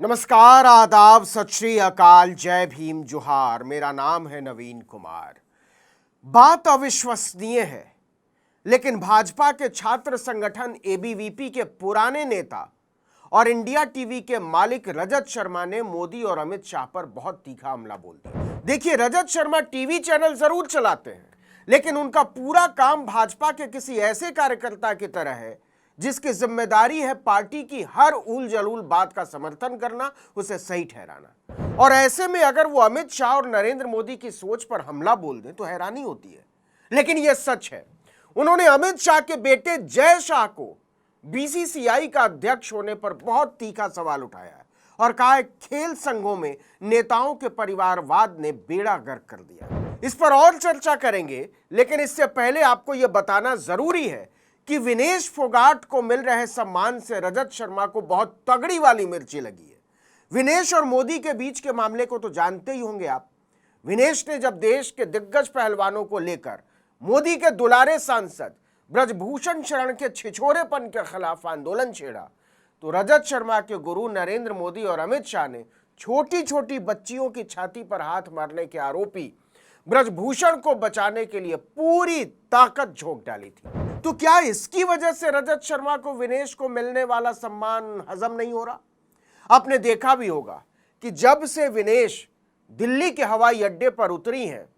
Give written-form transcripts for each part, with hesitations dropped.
नमस्कार, आदाब, सत श्री अकाल, जय भीम, जोहार। मेरा नाम है नवीन कुमार। बात अविश्वसनीय है, लेकिन भाजपा के छात्र संगठन एबीवीपी के पुराने नेता और इंडिया टीवी के मालिक रजत शर्मा ने मोदी और अमित शाह पर बहुत तीखा हमला बोल दिया। देखिए, रजत शर्मा टीवी चैनल जरूर चलाते हैं, लेकिन उनका पूरा काम भाजपा के किसी ऐसे कार्यकर्ता की तरह है जिसकी जिम्मेदारी है पार्टी की हर उल जलूल बात का समर्थन करना, उसे सही ठहराना। और ऐसे में अगर वो अमित शाह और नरेंद्र मोदी की सोच पर हमला बोल दें तो हैरानी होती है, लेकिन यह सच है। उन्होंने अमित शाह के बेटे जय शाह को बीसीसीआई का अध्यक्ष होने पर बहुत तीखा सवाल उठाया है और कहा है खेल संघों में नेताओं के परिवारवाद ने बेड़ा गर्क कर दिया। इस पर और चर्चा करेंगे, लेकिन इससे पहले आपको यह बताना जरूरी है कि विनेश फोगाट को मिल रहे सम्मान से रजत शर्मा को बहुत तगड़ी वाली मिर्ची लगी है। विनेश और मोदी के बीच के मामले को तो जानते ही होंगे आप। विनेश ने जब देश के दिग्गज पहलवानों को लेकर मोदी के दुलारे सांसद ब्रजभूषण शरण के छिछोरेपन के खिलाफ आंदोलन छेड़ा, तो रजत शर्मा के गुरु नरेंद्र मोदी और अमित शाह ने छोटी छोटी बच्चियों की छाती पर हाथ मारने के आरोपी ब्रजभूषण को बचाने के लिए पूरी ताकत झोंक डाली थी। तो क्या इसकी वजह से रजत शर्मा को विनेश को मिलने वाला सम्मान हजम नहीं हो रहा? आपने देखा भी होगा कि जब से विनेश दिल्ली के हवाई अड्डे पर उतरी हैं,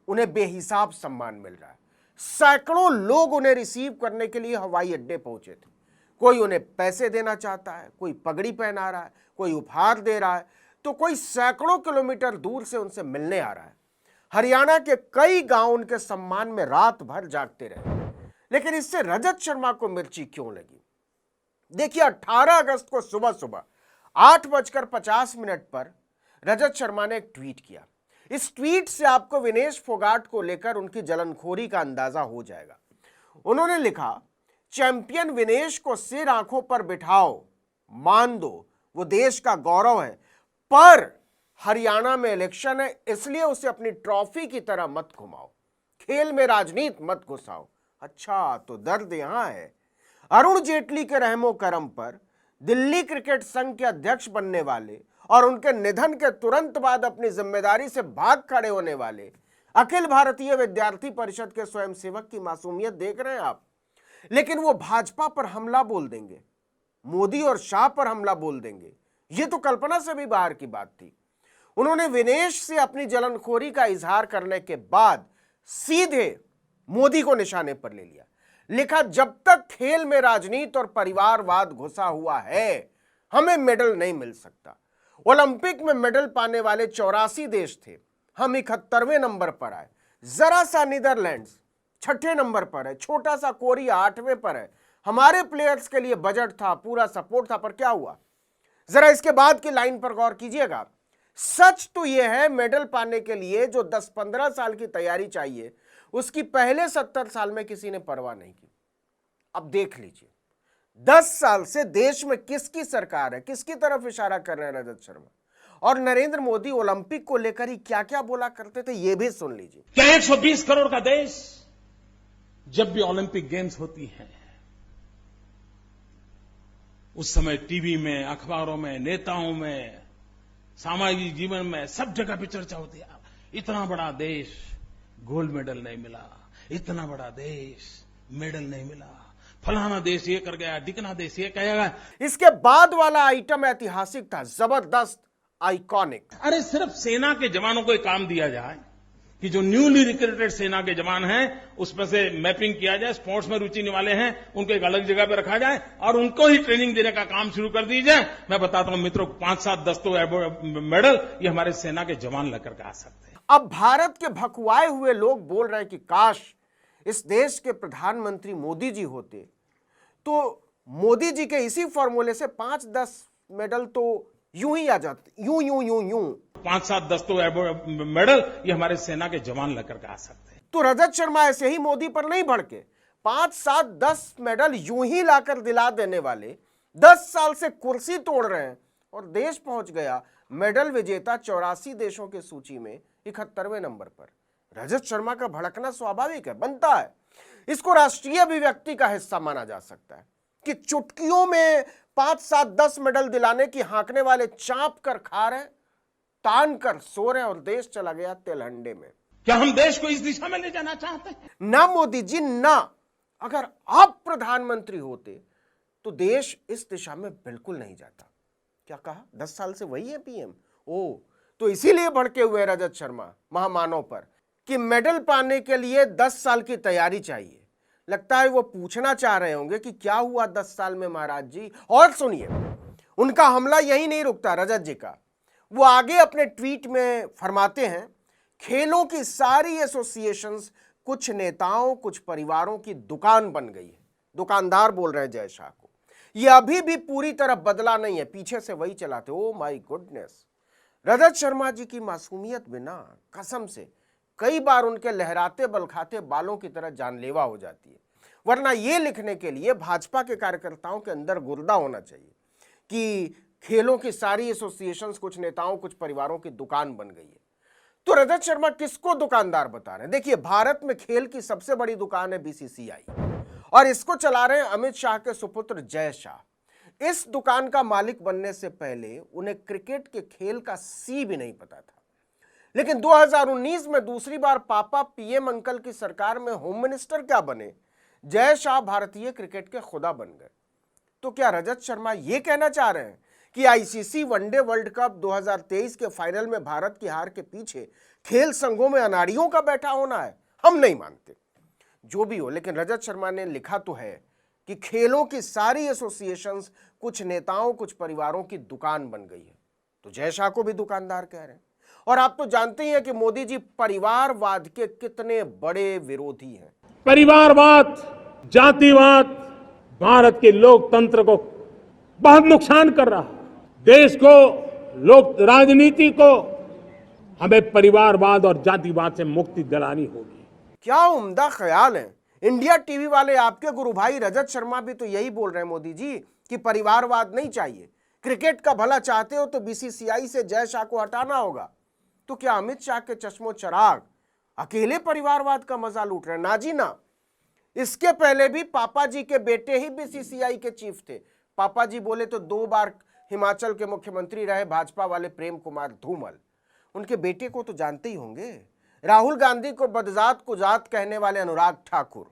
उन्हें बेहिसाब सम्मान मिल रहा है। सैकड़ों लोग उन्हें रिसीव करने के लिए हवाई अड्डे पहुंचे थे। कोई उन्हें पैसे देना चाहता है, कोई पगड़ी पहना रहा है, कोई उपहार दे रहा है, तो कोई सैकड़ों किलोमीटर दूर से उनसे मिलने आ रहा है। हरियाणा के कई गांव उनके सम्मान में रात भर जागते रहे। लेकिन इससे रजत शर्मा को मिर्ची क्यों लगी? देखिए, 18 अगस्त को सुबह सुबह 8:50 पर रजत शर्मा ने एक ट्वीट किया। इस ट्वीट से आपको विनेश फोगाट को लेकर उनकी जलनखोरी का अंदाजा हो जाएगा। उन्होंने लिखा, चैंपियन विनेश को सिर आंखों पर बिठाओ, मान दो वो देश का गौरव है, पर हरियाणा में इलेक्शन है, इसलिए उसे अपनी ट्रॉफी की तरह मत घुमाओ, खेल में राजनीति मत घुसाओ। अच्छा, तो दर्द यहां है। अरुण जेटली के रहमो करम पर दिल्ली क्रिकेट संघ के अध्यक्ष बनने वाले और उनके निधन के तुरंत बाद अपनी जिम्मेदारी से भाग खड़े होने वाले अखिल भारतीय विद्यार्थी परिषद के स्वयंसेवक की मासूमियत देख रहे हैं आप। लेकिन वो भाजपा पर हमला बोल देंगे, मोदी और शाह पर हमला बोल देंगे, ये तो कल्पना से भी बाहर की बात थी। उन्होंने विनेश से अपनी जलनखोरी का इजहार करने के बाद सीधे मोदी को निशाने पर ले लिया। लिखा, जब तक खेल में राजनीति और परिवारवाद घुसा हुआ है, हमें मेडल नहीं मिल सकता। ओलंपिक में मेडल पाने वाले 84 देश थे, हम 71वें नंबर पर आए। जरा सा नीदरलैंड्स 6ठे नंबर पर है, छोटा सा कोरिया 8वें पर है। हमारे प्लेयर्स के लिए बजट था, पूरा सपोर्ट था, पर क्या हुआ? जरा इसके बाद की लाइन पर गौर कीजिएगा। सच तो यह है, मेडल पाने के लिए जो 10-15 साल की तैयारी चाहिए, उसकी पहले 70 साल में किसी ने परवाह नहीं की। अब देख लीजिए, 10 साल से देश में किसकी सरकार है, किसकी तरफ इशारा कर रहे हैं रजत शर्मा। और नरेंद्र मोदी ओलंपिक को लेकर ही क्या क्या बोला करते थे, यह भी सुन लीजिए। क्या 120 करोड़ का देश जब भी ओलंपिक गेम्स होती है, उस समय टीवी में, अखबारों में, नेताओं में, सामाजिक जीवन में सब जगह पे चर्चा होती है, इतना बड़ा देश गोल्ड मेडल नहीं मिला, इतना बड़ा देश मेडल नहीं मिला, फलाना देश ये कर गया, ढिकना देश ये कहेगा। इसके बाद वाला आइटम ऐतिहासिक था, जबरदस्त, आइकॉनिक। अरे सिर्फ सेना के जवानों को एक काम दिया जाए कि जो न्यूली रिक्रूटेड सेना के जवान हैं, उसमें से मैपिंग किया जाए, स्पोर्ट्स में रुचि वाले हैं उनको एक अलग जगह पे रखा जाए और उनको ही ट्रेनिंग देने का काम शुरू कर दी जाए। मैं बताता हूं मित्रों, 5-7-10 तो मेडल ये हमारे सेना के जवान लेकर के आ सकते हैं। अब भारत के भकुआए हुए लोग बोल रहे हैं कि काश इस देश के प्रधानमंत्री मोदी जी होते, तो मोदी जी के इसी फॉर्मूले से 5-10 मेडल तो यूं ही आ जाते, यूं यूं यूं यूं 5-7-10 तो मेडल ये हमारे सेना के जवान लेकर के आ सकते हैं। तो रजत शर्मा ऐसे ही मोदी पर नहीं भड़के, 5-7-10 मेडल यूं ही लाकर दिला देने वाले 10 साल से कुर्सी तोड़ रहे हैं और देश पहुंच गया मेडल विजेता 84 देशों की सूची में 71वें नंबर पर। रजत शर्मा का भड़कना स्वाभाविक है, बनता है। इसको राष्ट्रीय अभिव्यक्ति का हिस्सा माना जा सकता है कि चुटकियों में 5, 7, 10 मेडल दिलाने की हांकने वाले चाप कर खा रहे, तान कर सो रहे और देश चला गया तेलहंडे में। क्या हम देश को इस दिशा में ले जाना चाहते हैं? ना मोदी जी ना, अगर आप प्रधानमंत्री होते तो देश इस दिशा में बिल्कुल नहीं जाता। क्या कहा? 10 साल से वही है पीएम। ओ, तो इसीलिए भड़के हुए रजत शर्मा महामानव पर कि मेडल पाने के लिए 10 साल की तैयारी चाहिए। लगता है वो पूछना चाह रहे होंगे कि क्या हुआ 10 साल में महाराज जी। और सुनिए, उनका हमला यही नहीं रुकता रजत जी का। वो आगे अपने ट्वीट में फरमाते हैं, खेलों की सारी एसोसिएशंस कुछ नेताओं कुछ परिवारों की दुकान बन गई है। दुकानदार बोल रहे हैं जय शाह को। ये अभी भी पूरी तरह बदला नहीं है, पीछे से वही चलाते। Oh my goodness, Rajat Sharma ji की मासूमियत बिना कसम से कई बार उनके लहराते बलखाते बालों की तरह जानलेवा हो जाती है। वरना ये लिखने के लिए भाजपा के कार्यकर्ताओं के अंदर गुर्दा होना चाहिए कि खेलों की सारी एसोसिएशंस कुछ नेताओं कुछ परिवारों की दुकान बन गई है। तो रजत शर्मा किसको दुकानदार बता रहे हैं? देखिए, भारत में खेल की सबसे बड़ी दुकान है बीसीसीआई और इसको चला रहे हैं अमित शाह के सुपुत्र जय शाह। इस दुकान का मालिक बनने से पहले उन्हें क्रिकेट के खेल का सी भी नहीं पता था। लेकिन 2019 में दूसरी बार पापा पीएम अंकल की सरकार में होम मिनिस्टर क्या बने, जय शाह भारतीय क्रिकेट के खुदा बन गए। तो क्या रजत शर्मा यह कहना चाह रहे हैं कि आईसीसी वनडे वर्ल्ड कप 2023 के फाइनल में भारत की हार के पीछे खेल संघों में अनाड़ियों का बैठा होना है? हम नहीं मानते। जो भी हो, लेकिन रजत शर्मा ने लिखा तो है कि खेलों की सारी एसोसिएशंस कुछ नेताओं कुछ परिवारों की दुकान बन गई है। तो जय शाह को भी दुकानदार कह रहे हैं। और आप तो जानते ही हैं कि मोदी जी परिवारवाद के कितने बड़े विरोधी हैं। परिवारवाद, जातिवाद भारत के लोकतंत्र को बहुत नुकसान कर रहा है। देश को, लोक राजनीति को हमें परिवारवाद और जातिवाद से मुक्ति दिलानी होगी। क्या उम्दा ख्याल है। इंडिया टीवी वाले आपके गुरु भाई रजत शर्मा भी तो यही बोल रहे हैं मोदी जी कि परिवारवाद नहीं चाहिए, क्रिकेट का भला चाहते हो तो बीसीसीआई से जय शाह को हटाना होगा। तो क्या अमित शाह के चश्मो चराग अकेले परिवारवाद का मजा लूट रहे हैं? ना जी ना। इसके पहले भी पापा जी के बेटे ही बीसीसीआई के चीफ थे। पापा जी बोले तो 2 बार हिमाचल के मुख्यमंत्री रहे भाजपा वाले प्रेम कुमार धूमल। उनके बेटे को तो जानते ही होंगे, राहुल गांधी को बदजात कुजात कहने वाले अनुराग ठाकुर।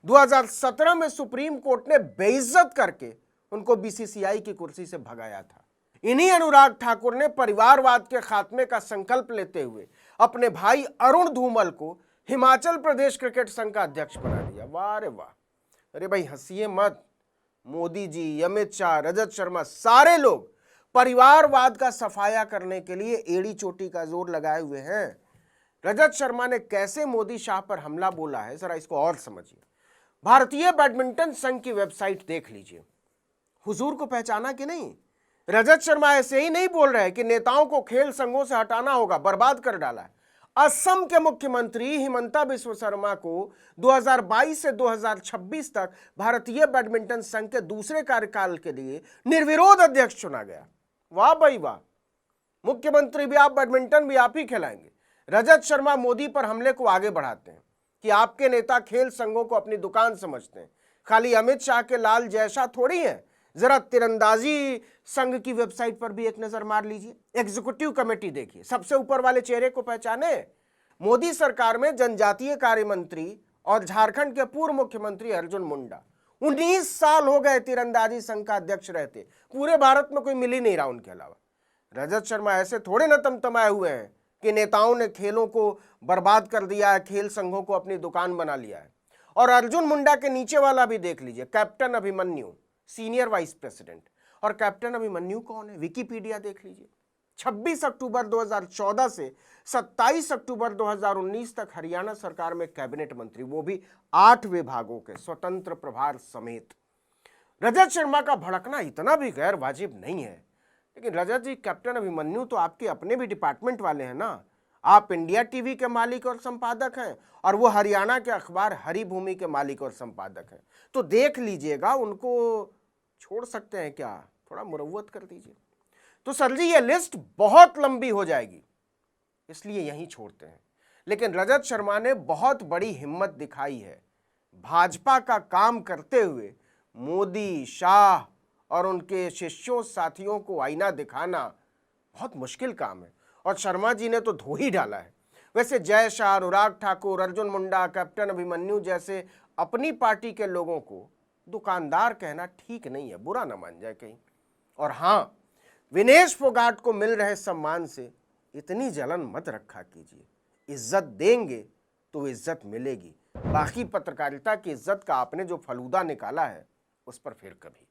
2017 में सुप्रीम कोर्ट ने बेइज्जत करके उनको बीसीसीआई की कुर्सी से भगाया था। इन्हीं अनुराग ठाकुर ने परिवारवाद के खात्मे का संकल्प लेते हुए अपने भाई अरुण धूमल को हिमाचल प्रदेश क्रिकेट संघ का अध्यक्ष बना दिया। वाह रे वाह। अरे भाई हंसिए मत। मोदी जी, अमित शाह, रजत शर्मा, सारे लोग परिवारवाद का सफाया करने के लिए एड़ी चोटी का जोर लगाए हुए हैं। रजत शर्मा ने कैसे मोदी शाह पर हमला बोला है, जरा इसको और समझिए। भारतीय बैडमिंटन संघ की वेबसाइट देख लीजिए। हुजूर को पहचाना कि नहीं? रजत शर्मा ऐसे ही नहीं बोल रहे कि नेताओं को खेल संघों से हटाना होगा, बर्बाद कर डाला है। असम के मुख्यमंत्री हिमंता बिस्वा शर्मा को 2022 से 2026 तक भारतीय बैडमिंटन संघ के दूसरे कार्यकाल के लिए निर्विरोध अध्यक्ष चुना गया। वाह भाई वाह। मुख्यमंत्री भी आप, बैडमिंटन भी आप ही खिलाएंगे। रजत शर्मा मोदी पर हमले को आगे बढ़ाते हैं कि आपके नेता खेल संघों को अपनी दुकान समझते हैं। खाली अमित शाह के लाल जय शाह थोड़ी है। जरा तीरंदाजी संघ की वेबसाइट पर भी एक नजर मार लीजिए। एग्जीक्यूटिव कमेटी देखिए, सबसे ऊपर वाले चेहरे को पहचाने? मोदी सरकार में जनजातीय कार्य मंत्री और झारखंड के पूर्व मुख्यमंत्री अर्जुन मुंडा। 19 साल हो गए तीरंदाजी संघ का अध्यक्ष रहते। पूरे भारत में कोई मिल ही नहीं रहा उनके अलावा। रजत शर्मा ऐसे थोड़े न तमतमाए हुए हैं कि नेताओं ने खेलों को बर्बाद कर दिया है, खेल संघों को अपनी दुकान बना लिया है। और अर्जुन मुंडा के नीचे वाला भी देख लीजिए, captain Abhimanyu, senior vice president. और कैप्टन अभिमन्यु कौन है? विकिपीडिया देख लीजिए। 26 अक्टूबर 2014 से 27 अक्टूबर 2019 तक हरियाणा सरकार में कैबिनेट मंत्री, वो भी 8 विभागों के स्वतंत्र प्रभार समेत। रजत शर्मा का भड़कना इतना भी गैर वाजिब नहीं है। लेकिन रजत जी, कैप्टन अभिमन्यु तो आपके अपने भी डिपार्टमेंट वाले हैं ना। आप इंडिया टीवी के मालिक और संपादक हैं और वो हरियाणा के अखबार हरिभूमि के मालिक और संपादक हैं। तो देख लीजिएगा, उनको छोड़ सकते हैं क्या? थोड़ा मुरव्वत कर दीजिए। तो सर जी, ये लिस्ट बहुत लंबी हो जाएगी, इसलिए यहीं छोड़ते हैं। लेकिन रजत शर्मा ने बहुत बड़ी हिम्मत दिखाई है। भाजपा का काम करते हुए मोदी, शाह और उनके शिष्यों साथियों को आईना दिखाना बहुत मुश्किल काम है, और शर्मा जी ने तो धो ही डाला है। वैसे जय शाह, अनुराग ठाकुर, अर्जुन मुंडा, कैप्टन अभिमन्यु जैसे अपनी पार्टी के लोगों को दुकानदार कहना ठीक नहीं है, बुरा ना मान जाए कहीं। और हाँ, विनेश फोगाट को मिल रहे सम्मान से इतनी जलन मत रखा कीजिए। इज्जत देंगे तो इज्जत मिलेगी, बाकी पत्रकारिता की इज्जत का आपने जो फलूदा निकाला है उस पर फिर कभी।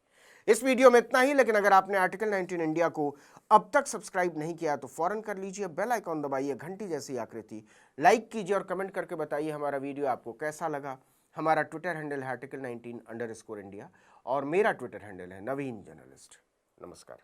इस वीडियो में इतना ही, लेकिन अगर आपने आर्टिकल 19 इंडिया को अब तक सब्सक्राइब नहीं किया तो फौरन कर लीजिए, बेल आइकॉन दबाइए, घंटी जैसी आकृति, लाइक कीजिए और कमेंट करके बताइए हमारा वीडियो आपको कैसा लगा। हमारा ट्विटर हैंडल है article19_India और मेरा ट्विटर हैंडल है नवीन जर्नलिस्ट। नमस्कार।